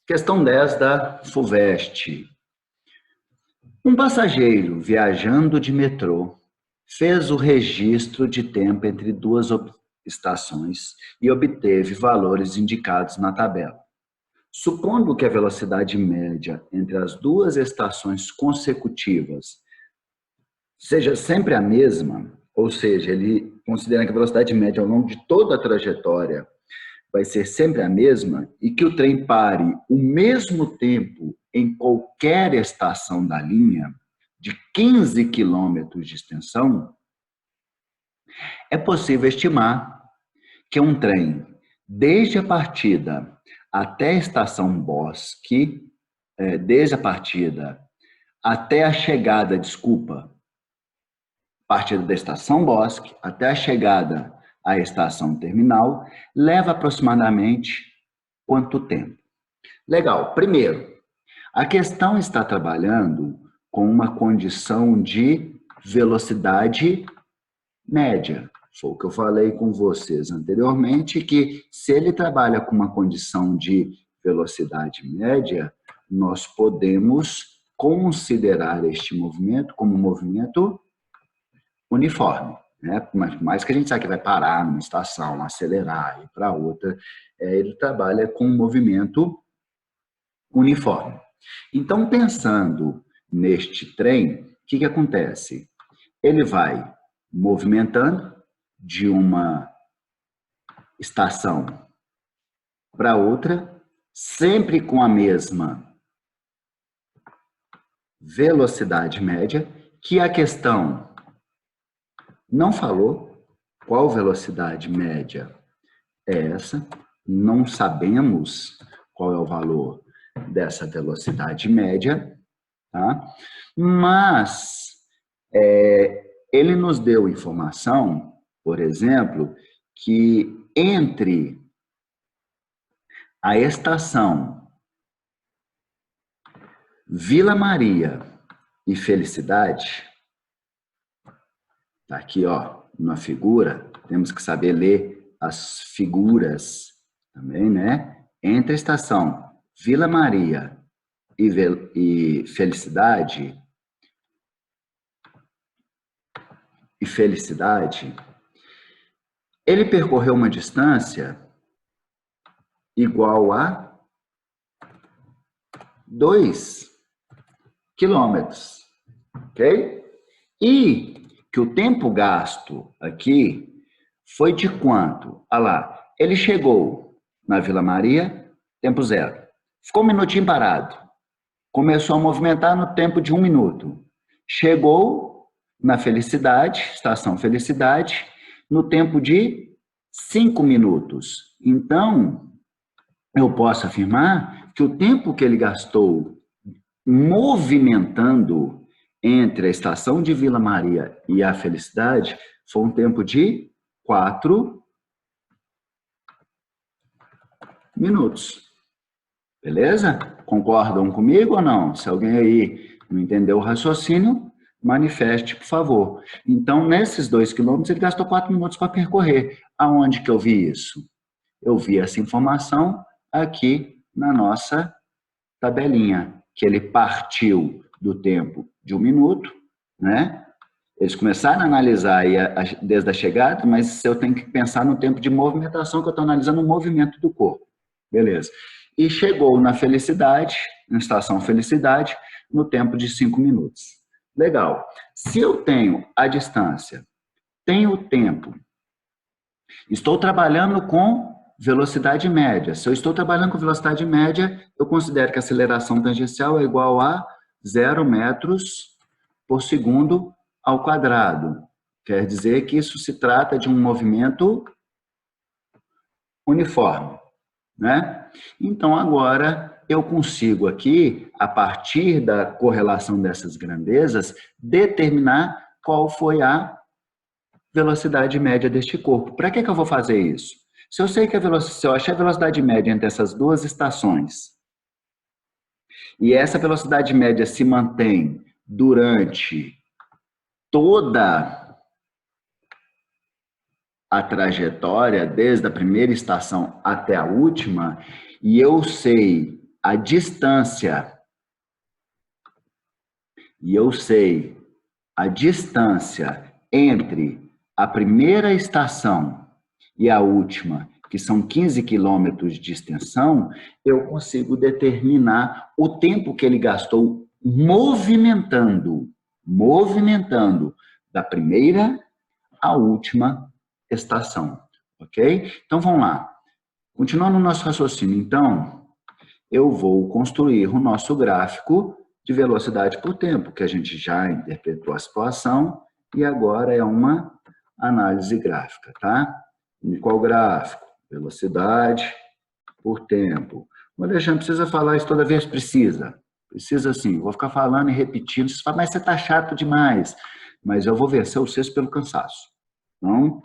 Questão 10 da FUVEST. Um passageiro viajando de metrô fez o registro de tempo entre duas estações e obteve valores indicados na tabela. Supondo que a velocidade média entre as duas estações consecutivas seja sempre a mesma, ou seja, ele considera que a velocidade média ao longo de toda a trajetória vai ser sempre a mesma e que o trem pare o mesmo tempo em qualquer estação da linha, de 15 quilômetros de extensão, é possível estimar que um trem, desde a partida até a estação Bosque, desde a partida até a chegada, partida da estação Bosque até a chegada à estação terminal, leva aproximadamente quanto tempo? Legal. Primeiro, a questão está trabalhando com uma condição de velocidade média. Foi o que eu falei com vocês anteriormente, que se ele trabalha com uma condição de velocidade média, nós podemos considerar este movimento como um movimento uniforme. Né? Mas mais que a gente sabe que vai parar numa estação, acelerar, ir para outra, ele trabalha com um movimento uniforme. Então, pensando neste trem, o que acontece? Ele vai movimentando de uma estação para outra, sempre com a mesma velocidade média, que a questão não falou qual velocidade média é essa, não sabemos qual é o valor dessa velocidade média, tá? Mas ele nos deu informação, por exemplo, que entre a estação Vila Maria e Felicidade, tá aqui, ó, uma figura, temos que saber ler as figuras também, né? Entre a estação Vila Maria e Felicidade, ele percorreu uma distância igual a 2 quilômetros, ok? E que o tempo gasto aqui foi de quanto? Olha lá, ele chegou na Vila Maria, tempo zero. Ficou um minutinho parado. Começou a movimentar no tempo de 1 minuto. Chegou na Felicidade, estação Felicidade, no tempo de 5 minutos. Então, eu posso afirmar que o tempo que ele gastou movimentando entre a estação de Vila Maria e a Felicidade foi um tempo de 4 minutos. Beleza? Concordam comigo ou não? Se alguém aí não entendeu o raciocínio, manifeste, por favor. Então, nesses 2 quilômetros, ele gastou 4 minutos para percorrer. Aonde que eu vi isso? Eu vi essa informação aqui na nossa tabelinha, que ele partiu do tempo de 1 minuto, né? Eles começaram a analisar aí desde a chegada, mas eu tenho que pensar no tempo de movimentação, que eu estou analisando o movimento do corpo. Beleza. E chegou na Felicidade, na estação Felicidade, no tempo de 5 minutos. Legal. Se eu tenho a distância, tenho o tempo, estou trabalhando com velocidade média. Se eu estou trabalhando com velocidade média, eu considero que a aceleração tangencial é igual a 0 metros por segundo ao quadrado. Quer dizer que isso se trata de um movimento uniforme, né? Então, agora, eu consigo aqui, a partir da correlação dessas grandezas, determinar qual foi a velocidade média deste corpo. Para que eu vou fazer isso? Se eu sei que se eu achar a velocidade média entre essas duas estações, e essa velocidade média se mantém durante toda a trajetória, desde a primeira estação até a última, e eu sei a distância, e eu sei a distância entre a primeira estação e a última, que são 15 quilômetros de extensão, eu consigo determinar o tempo que ele gastou movimentando da primeira à última estação, ok? Então, vamos lá. Continuando o nosso raciocínio, então, eu vou construir o nosso gráfico de velocidade por tempo, que a gente já interpretou a situação, e agora é uma análise gráfica, tá? E qual gráfico? Velocidade por tempo. O Alexandre precisa falar isso toda vez? Precisa. Precisa sim. Vou ficar falando e repetindo. Você fala, mas você está chato demais. Mas eu vou vencer vocês pelo cansaço. Então,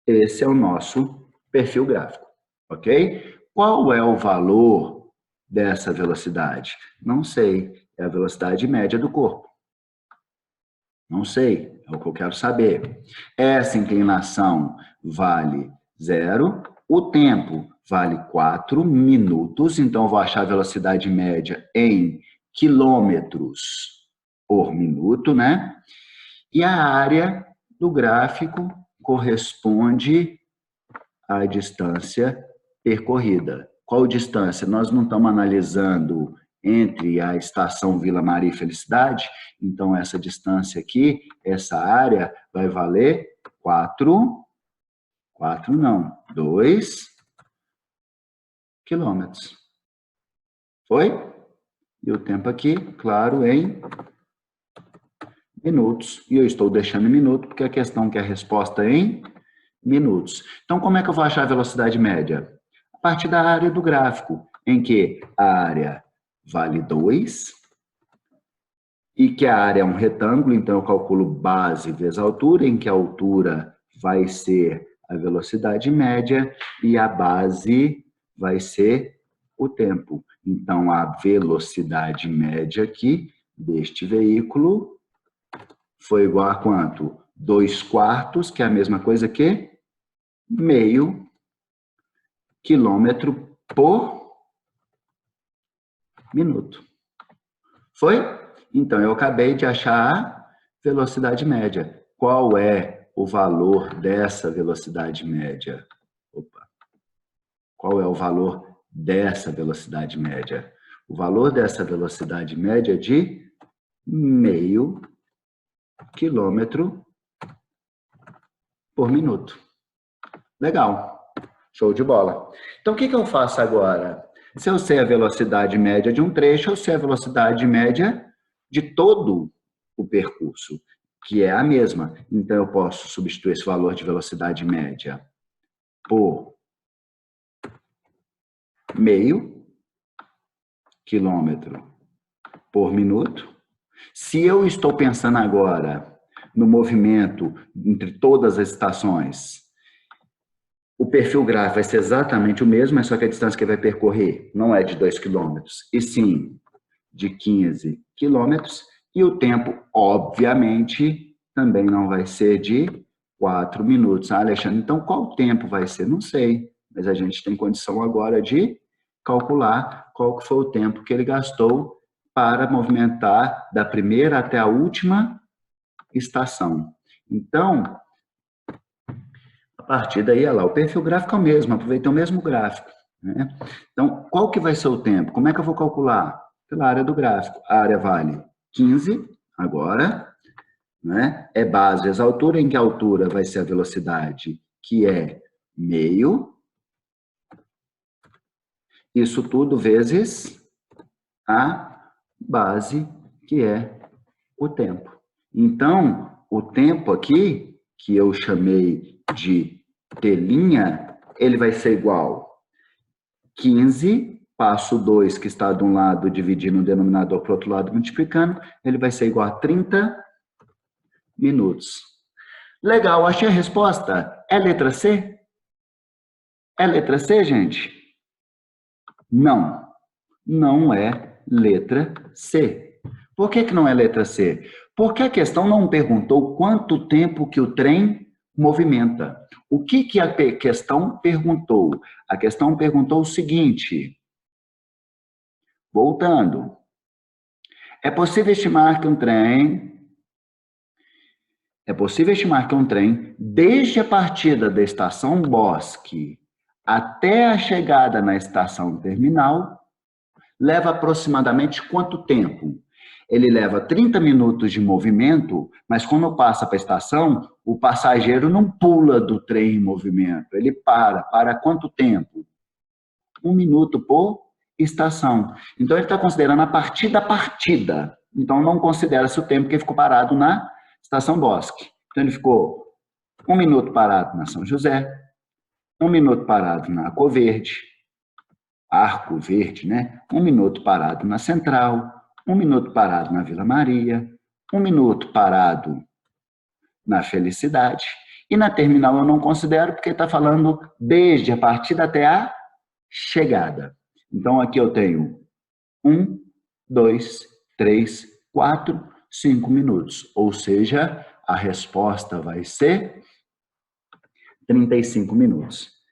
esse é o nosso perfil gráfico, ok? Qual é o valor dessa velocidade? Não sei. É a velocidade média do corpo. Não sei. É o que eu quero saber. Essa inclinação vale 0. O tempo vale 4 minutos. Então, eu vou achar a velocidade média em quilômetros por minuto, né? E a área do gráfico corresponde à distância percorrida. Qual distância? Nós não estamos analisando entre a estação Vila Maria e Felicidade, então essa distância aqui, essa área vai valer 2 quilômetros. Foi? E o tempo aqui, claro, em minutos. E eu estou deixando em minuto, porque a questão quer a resposta em minutos. Então, como é que eu vou achar a velocidade média? A partir da área do gráfico, em que a área vale 2, e que a área é um retângulo, então eu calculo base vezes altura, em que a altura vai ser a velocidade média e a base vai ser o tempo. Então, a velocidade média aqui deste veículo foi igual a quanto? 2/4, que é a mesma coisa que meio quilômetro por minuto. Foi? Então, eu acabei de achar a velocidade média. Qual é o valor dessa velocidade média? Opa. Qual é o valor dessa velocidade média? O valor dessa velocidade média é de meio quilômetro por minuto. Legal. Show de bola. Então, o que eu faço agora? Se eu sei a velocidade média de um trecho, eu sei a velocidade média de todo o percurso, que é a mesma. Então, eu posso substituir esse valor de velocidade média por meio quilômetro por minuto. Se eu estou pensando agora no movimento entre todas as estações, o perfil gráfico vai ser exatamente o mesmo, mas só que a distância que vai percorrer não é de 2 quilômetros, e sim de 15 quilômetros, e o tempo, obviamente, também não vai ser de 4 minutos. Ah, Alexandre, então qual tempo vai ser? Não sei, mas a gente tem condição agora de calcular qual que foi o tempo que ele gastou para movimentar da primeira até a última estação. Então, a partir daí, olha lá, o perfil gráfico é o mesmo, aproveitei o mesmo gráfico, né? Então, qual que vai ser o tempo? Como é que eu vou calcular? Pela área do gráfico. A área vale 15, agora, né? É base vezes altura, em que a altura vai ser a velocidade, que é meio. Isso tudo vezes a base, que é o tempo. Então, o tempo aqui, que eu chamei de telinha, ele vai ser igual 15, passo 2, que está de um lado, dividindo o denominador para o outro lado, multiplicando, ele vai ser igual a 30 minutos. Legal, achei a resposta. É letra C? É letra C, gente? Não, não é letra C. Por que não é letra C? Porque a questão não perguntou quanto tempo que o trem movimenta. O que a questão perguntou? A questão perguntou o seguinte: Voltando. É possível estimar que um trem, desde a partida da estação Bosque até a chegada na estação terminal, leva aproximadamente quanto tempo? Ele leva 30 minutos de movimento, mas quando passa para a estação, o passageiro não pula do trem em movimento, ele para. Para quanto tempo? 1 minuto por estação. Então, ele está considerando a partir da partida. Então, não considera-se o tempo que ele ficou parado na estação Bosque. Então, ele ficou 1 minuto parado na São José, 1 minuto parado na Arco Verde, né? 1 minuto parado na Central, 1 minuto parado na Vila Maria, 1 minuto parado na Felicidade. E na terminal eu não considero, porque está falando desde a partida até a chegada. Então, aqui eu tenho 1, 2, 3, 4, 5 minutos. Ou seja, a resposta vai ser 35 minutos.